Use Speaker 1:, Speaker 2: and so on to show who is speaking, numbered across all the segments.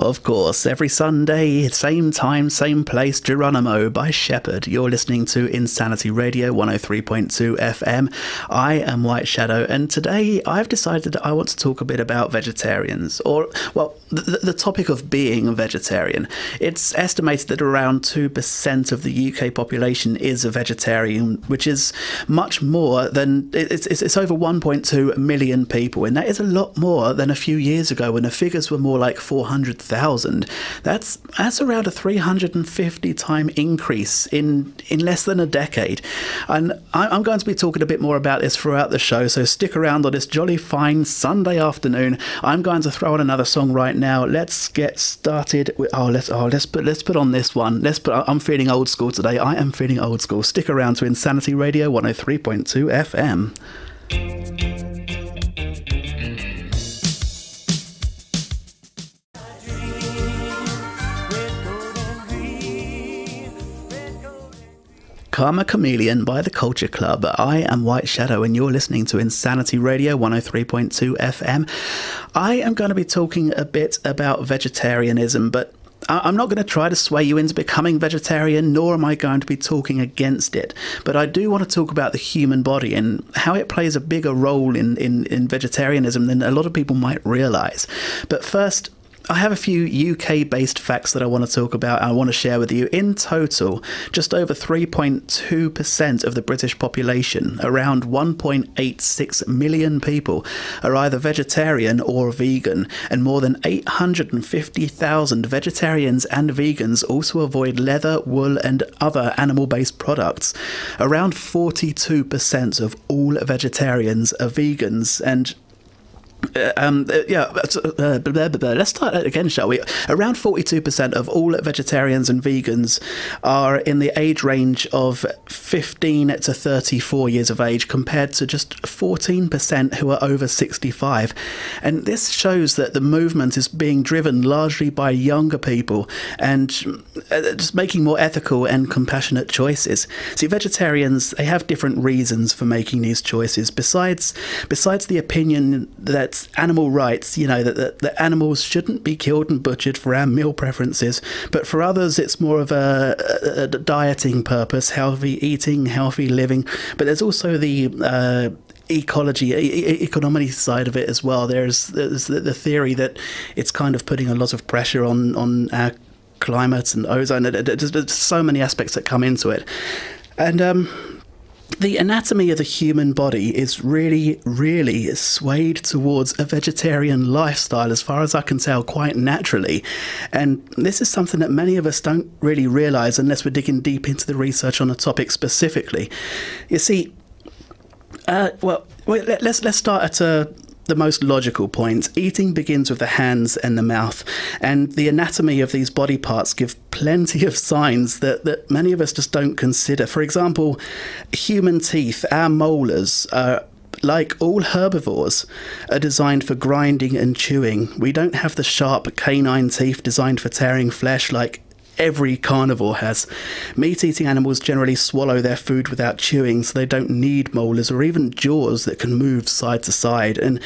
Speaker 1: Of course, every Sunday, same time, same place, Geronimo by Shepherd. You're listening to Insanity Radio 103.2 FM. I am White Shadow, and today I've decided that I want to talk a bit about vegetarians, or, well, the topic of being a vegetarian. It's estimated that around 2% of the UK population is a vegetarian, which is much more than, it's over 1.2 million people, and that is a lot more than a few years ago when the figures were more like 400,000. That's around a 350-time increase in less than a decade. And I'm going to be talking a bit more about this throughout the show, so stick around on this jolly fine Sunday afternoon. I'm going to throw on another song right now. Let's get started with, let's put on this one. I'm feeling old school today. I am feeling old school. Stick around to Insanity Radio 103.2 FM. Karma Chameleon by The Culture Club. I am White Shadow and you're listening to Insanity Radio 103.2 FM. I am going to be talking a bit about vegetarianism, but I'm not going to try to sway you into becoming vegetarian, nor am I going to be talking against it. But I do want to talk about the human body and how it plays a bigger role in vegetarianism than a lot of people might realise. But first, I have a few UK-based facts that I want to talk about and I want to share with you. In total, just over 3.2% of the British population, around 1.86 million people, are either vegetarian or vegan, and more than 850,000 vegetarians and vegans also avoid leather, wool and other animal-based products. Around 42% of all vegetarians are vegans, and let's start that again, shall we? Around 42% of all vegetarians and vegans are in the age range of 15 to 34 years of age, compared to just 14% who are over 65. And this shows that the movement is being driven largely by younger people and just making more ethical and compassionate choices. See, vegetarians, they have different reasons for making these choices. Besides the opinion that animal rights, you know, that animals shouldn't be killed and butchered for our meal preferences, but for others it's more of a dieting purpose, healthy eating, healthy living. But there's also the economy side of it as well. There's the theory that it's kind of putting a lot of pressure on our climate and ozone. There's so many aspects that come into it. And the anatomy of the human body is really, really swayed towards a vegetarian lifestyle, as far as I can tell, quite naturally. And this is something that many of us don't really realise unless we're digging deep into the research on the topic specifically. You see, let's start at the most logical point. Eating begins with the hands and the mouth, and the anatomy of these body parts give plenty of signs that many of us just don't consider. For example, human teeth, our molars, like all herbivores, are designed for grinding and chewing. We don't have the sharp canine teeth designed for tearing flesh like every carnivore has. Meat-eating animals generally swallow their food without chewing, so they don't need molars or even jaws that can move side to side. And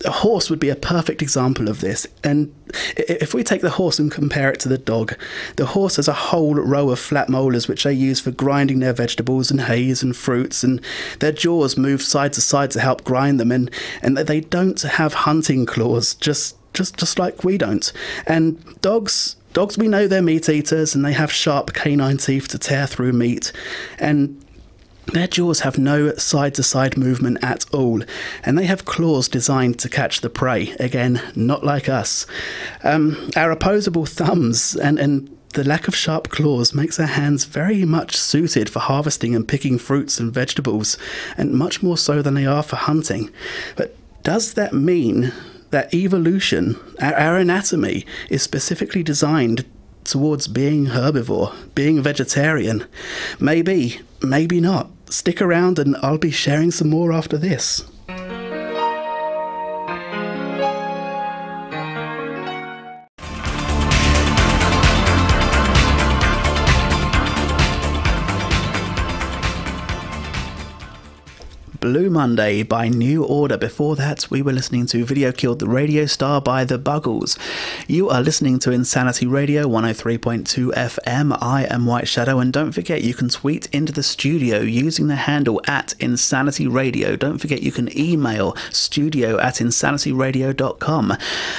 Speaker 1: a horse would be a perfect example of this. And if we take the horse and compare it to the dog, the horse has a whole row of flat molars which they use for grinding their vegetables and hays and fruits, and their jaws move side to side to help grind them, and they don't have hunting claws, just like we don't. And dogs, we know they're meat eaters, and they have sharp canine teeth to tear through meat, and their jaws have no side-to-side movement at all, and they have claws designed to catch the prey. Again, not like us. Our opposable thumbs and the lack of sharp claws makes our hands very much suited for harvesting and picking fruits and vegetables, and much more so than they are for hunting. But does that mean that evolution, our anatomy, is specifically designed towards being herbivore, being vegetarian? Maybe, maybe not. Stick around and I'll be sharing some more after this. Blue Monday by New Order. Before that, we were listening to Video Killed the Radio Star by The Buggles. You are listening to Insanity Radio 103.2 FM. I am White Shadow, and don't forget you can tweet into the studio using the handle @InsanityRadio. Don't forget you can email studio@insanityradio.com.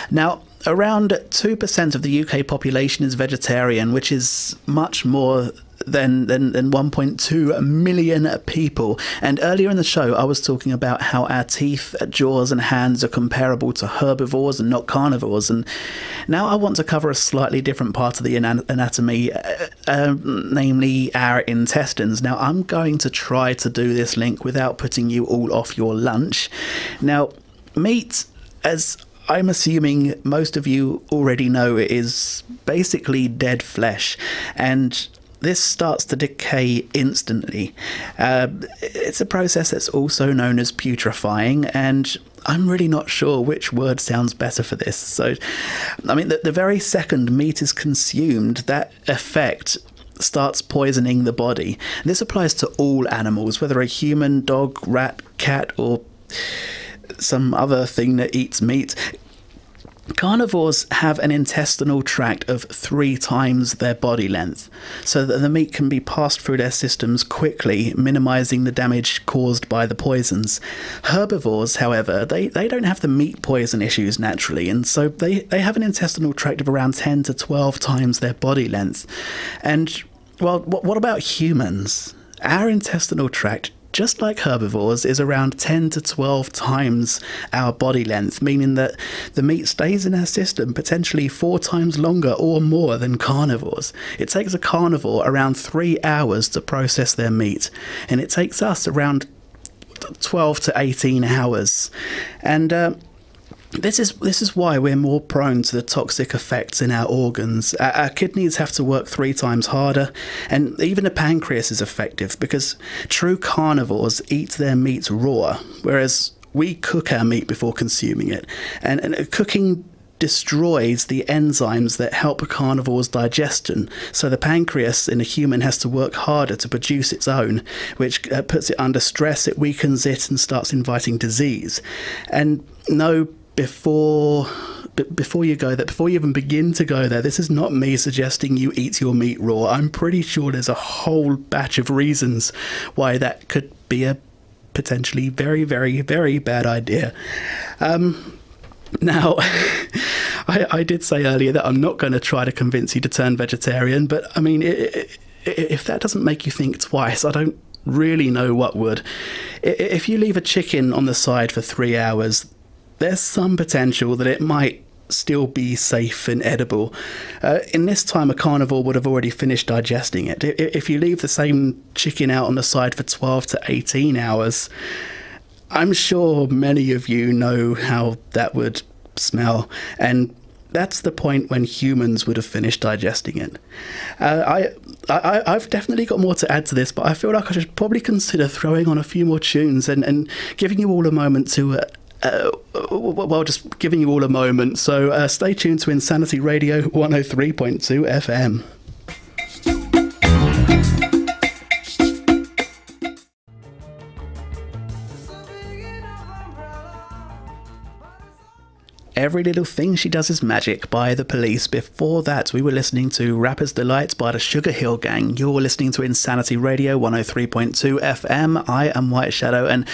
Speaker 1: Now, around 2% of the UK population is vegetarian, which is much more than 1.2 million people. And earlier in the show, I was talking about how our teeth, jaws and hands are comparable to herbivores and not carnivores. And now I want to cover a slightly different part of the anatomy, namely our intestines. Now, I'm going to try to do this link without putting you all off your lunch. Now, meat, as I'm assuming most of you already know, it is basically dead flesh, and this starts to decay instantly. It's a process that's also known as putrefying, and I'm really not sure which word sounds better for this. So, I mean, the very second meat is consumed, that effect starts poisoning the body. And this applies to all animals, whether a human, dog, rat, cat, or some other thing that eats meat. Carnivores have an intestinal tract of 3 times their body length, so that the meat can be passed through their systems quickly, minimizing the damage caused by the poisons. Herbivores, however, they don't have the meat poison issues naturally, and so they have an intestinal tract of around 10 to 12 times their body length. And, well, what about humans? Our intestinal tract, just like herbivores, is around 10 to 12 times our body length, meaning that the meat stays in our system potentially 4 times longer or more than carnivores. It takes a carnivore around 3 hours to process their meat, and it takes us around 12 to 18 hours. And this is why we're more prone to the toxic effects in our organs. Our kidneys have to work 3 times harder, and even the pancreas is affected because true carnivores eat their meat raw, whereas we cook our meat before consuming it. And cooking destroys the enzymes that help carnivores' digestion, so the pancreas in a human has to work harder to produce its own, which puts it under stress, it weakens it and starts inviting disease. And no, before you go there, before you even begin to go there, this is not me suggesting you eat your meat raw. I'm pretty sure there's a whole batch of reasons why that could be a potentially very, very, very bad idea. Now, I did say earlier that I'm not going to try to convince you to turn vegetarian, but I mean, if that doesn't make you think twice, I don't really know what would. If you leave a chicken on the side for 3 hours, there's some potential that it might still be safe and edible. In this time, a carnivore would have already finished digesting it. If you leave the same chicken out on the side for 12 to 18 hours, I'm sure many of you know how that would smell, and that's the point when humans would have finished digesting it. I've definitely got more to add to this, but I feel like I should probably consider throwing on a few more tunes and giving you all a moment to well, just giving you all a moment. So stay tuned to Insanity Radio 103.2 FM. Every Little Thing She Does Is Magic by The Police. Before that, we were listening to Rapper's Delight by the Sugar Hill Gang. You're listening to Insanity Radio 103.2 FM. I am White Shadow, and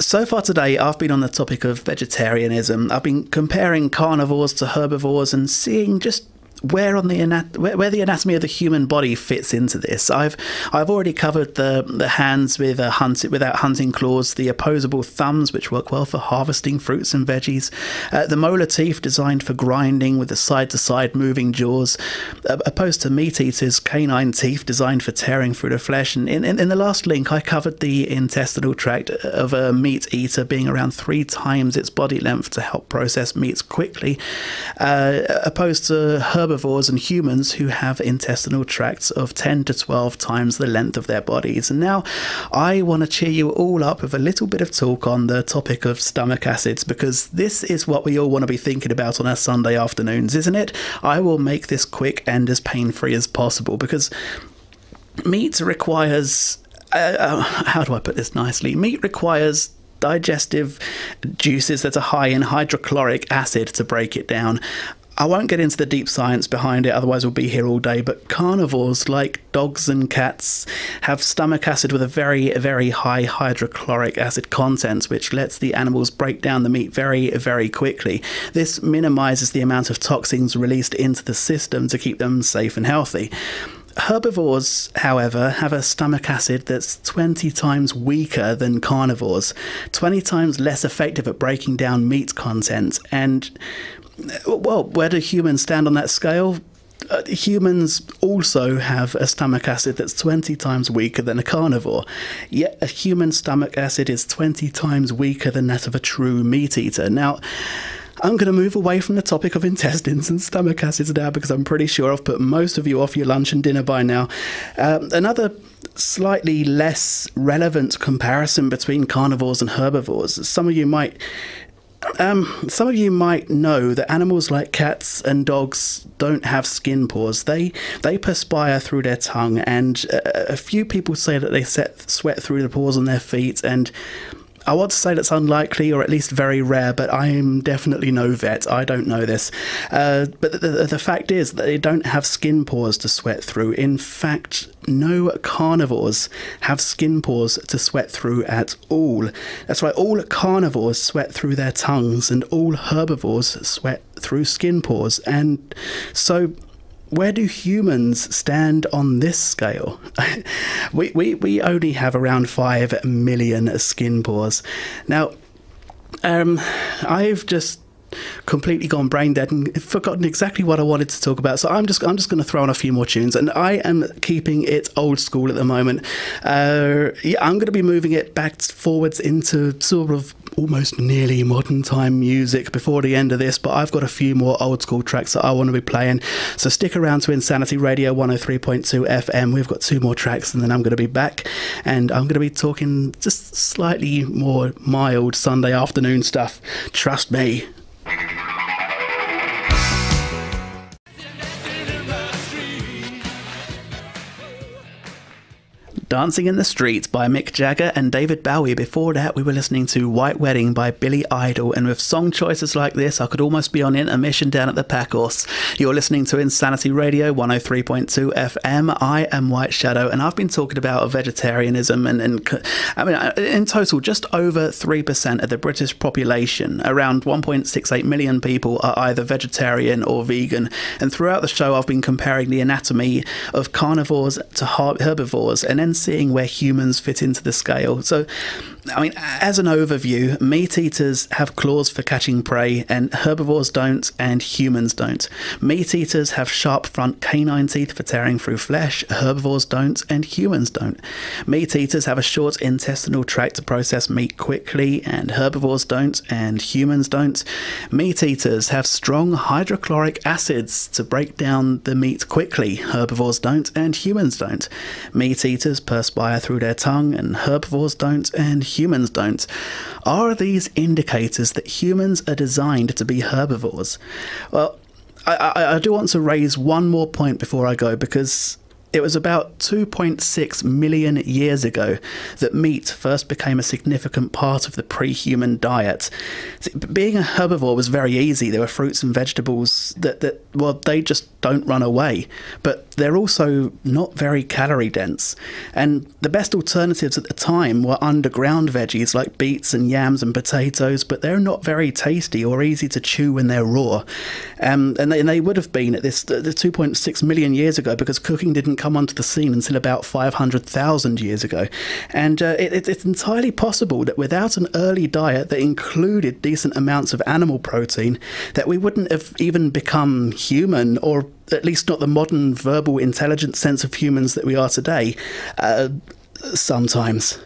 Speaker 1: so far today, I've been on the topic of vegetarianism. I've been comparing carnivores to herbivores and seeing just where the anatomy of the human body fits into this. I've already covered the hands without hunting claws, the opposable thumbs, which work well for harvesting fruits and veggies, the molar teeth designed for grinding with the side-to-side moving jaws, opposed to meat eaters' canine teeth designed for tearing through the flesh. And in the last link, I covered the intestinal tract of a meat eater being around 3 times its body length to help process meats quickly, opposed to herbivores and humans who have intestinal tracts of 10 to 12 times the length of their bodies. And now I want to cheer you all up with a little bit of talk on the topic of stomach acids, because this is what we all want to be thinking about on our Sunday afternoons, isn't it? I will make this quick and as pain-free as possible, because meat requires how do I put this nicely? Meat requires digestive juices that are high in hydrochloric acid to break it down. I won't get into the deep science behind it, otherwise we'll be here all day, but carnivores, like dogs and cats, have stomach acid with a very, very high hydrochloric acid content, which lets the animals break down the meat very, very quickly. This minimizes the amount of toxins released into the system to keep them safe and healthy. Herbivores, however, have a stomach acid that's 20 times weaker than carnivores, 20 times less effective at breaking down meat content, and well, where do humans stand on that scale? Humans also have a stomach acid that's 20 times weaker than a carnivore, yet a human stomach acid is 20 times weaker than that of a true meat eater. Now, I'm going to move away from the topic of intestines and stomach acids now, because I'm pretty sure I've put most of you off your lunch and dinner by now. Another slightly less relevant comparison between carnivores and herbivores. Some of you might know that animals like cats and dogs don't have skin pores. They perspire through their tongue, and a few people say that they sweat through the pores on their feet, and I want to say that's unlikely, or at least very rare, but I am definitely no vet. I don't know this. But the fact is that they don't have skin pores to sweat through. In fact, no carnivores have skin pores to sweat through at all. That's right, all carnivores sweat through their tongues, and all herbivores sweat through skin pores. And so, where do humans stand on this scale? we only have around 5 million skin pores. Now, I've just completely gone brain dead and forgotten exactly what I wanted to talk about, so I'm just going to throw on a few more tunes, and I am keeping it old school at the moment. Yeah, I'm going to be moving it back forwards into sort of almost nearly modern time music before the end of this, but I've got a few more old school tracks that I want to be playing, so stick around to Insanity Radio 103.2 FM. We've got 2 more tracks and then I'm going to be back, and I'm going to be talking just slightly more mild Sunday afternoon stuff. Trust me. Dancing in the Street by Mick Jagger and David Bowie. Before that, we were listening to White Wedding by Billy Idol, and with song choices like this, I could almost be on intermission down at the Pack Horse. You're listening to Insanity Radio 103.2 FM. I am White Shadow, and I've been talking about vegetarianism, and I mean, in total, just over 3% of the British population, around 1.68 million people, are either vegetarian or vegan. And throughout the show, I've been comparing the anatomy of carnivores to herbivores, and then seeing where humans fit into the scale. So, I mean, as an overview, meat eaters have claws for catching prey, and herbivores don't, and humans don't. Meat eaters have sharp front canine teeth for tearing through flesh, herbivores don't, and humans don't. Meat eaters have a short intestinal tract to process meat quickly, and herbivores don't, and humans don't. Meat eaters have strong hydrochloric acids to break down the meat quickly, herbivores don't, and humans don't. Meat eaters perspire through their tongue, and herbivores don't, and humans don't. Are these indicators that humans are designed to be herbivores? Well, I do want to raise one more point before I go, because it was about 2.6 million years ago that meat first became a significant part of the pre-human diet. See, being a herbivore was very easy. There were fruits and vegetables that well, they just don't run away, but they're also not very calorie dense. And the best alternatives at the time were underground veggies like beets and yams and potatoes, but they're not very tasty or easy to chew when they're raw. And they would have been at this the 2.6 million years ago, because cooking didn't come onto the scene until about 500,000 years ago. And it's entirely possible that without an early diet that included decent amounts of animal protein, that we wouldn't have even become human, or at least not the modern verbal intelligent sense of humans that we are today. Sometimes.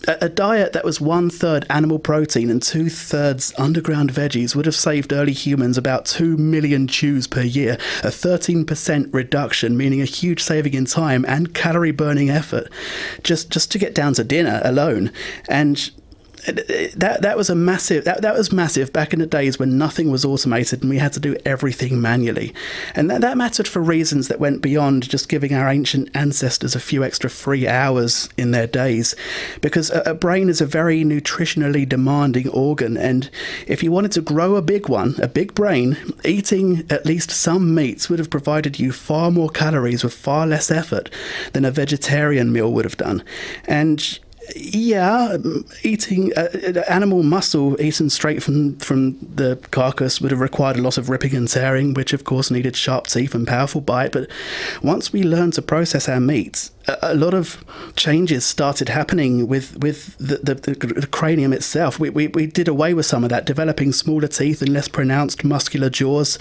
Speaker 1: A diet that was 1/3 animal protein and 2/3 underground veggies would have saved early humans about 2 million chews per year, a 13% reduction, meaning a huge saving in time and calorie burning effort just to get down to dinner alone. And that was massive back in the days when nothing was automated and we had to do everything manually. And that mattered for reasons that went beyond just giving our ancient ancestors a few extra free hours in their days, because a brain is a very nutritionally demanding organ, and if you wanted to grow a big brain, eating at least some meats would have provided you far more calories with far less effort than a vegetarian meal would have done. And yeah, eating animal muscle eaten straight from the carcass would have required a lot of ripping and tearing, which of course needed sharp teeth and powerful bite. But once we learned to process our meats, a lot of changes started happening with the cranium itself. We did away with some of that, developing smaller teeth and less pronounced muscular jaws.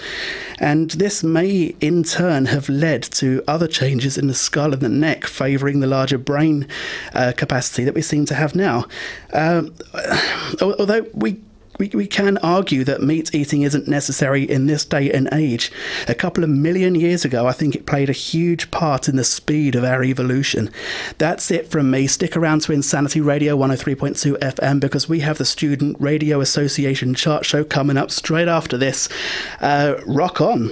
Speaker 1: And this may in turn have led to other changes in the skull and the neck, favouring the larger brain capacity that we seem to have now. Although we can argue that meat eating isn't necessary in this day and age. A couple of million years ago, I think it played a huge part in the speed of our evolution. That's it from me. Stick around to Insanity Radio 103.2 FM, because we have the Student Radio Association chart show coming up straight after this. Rock on.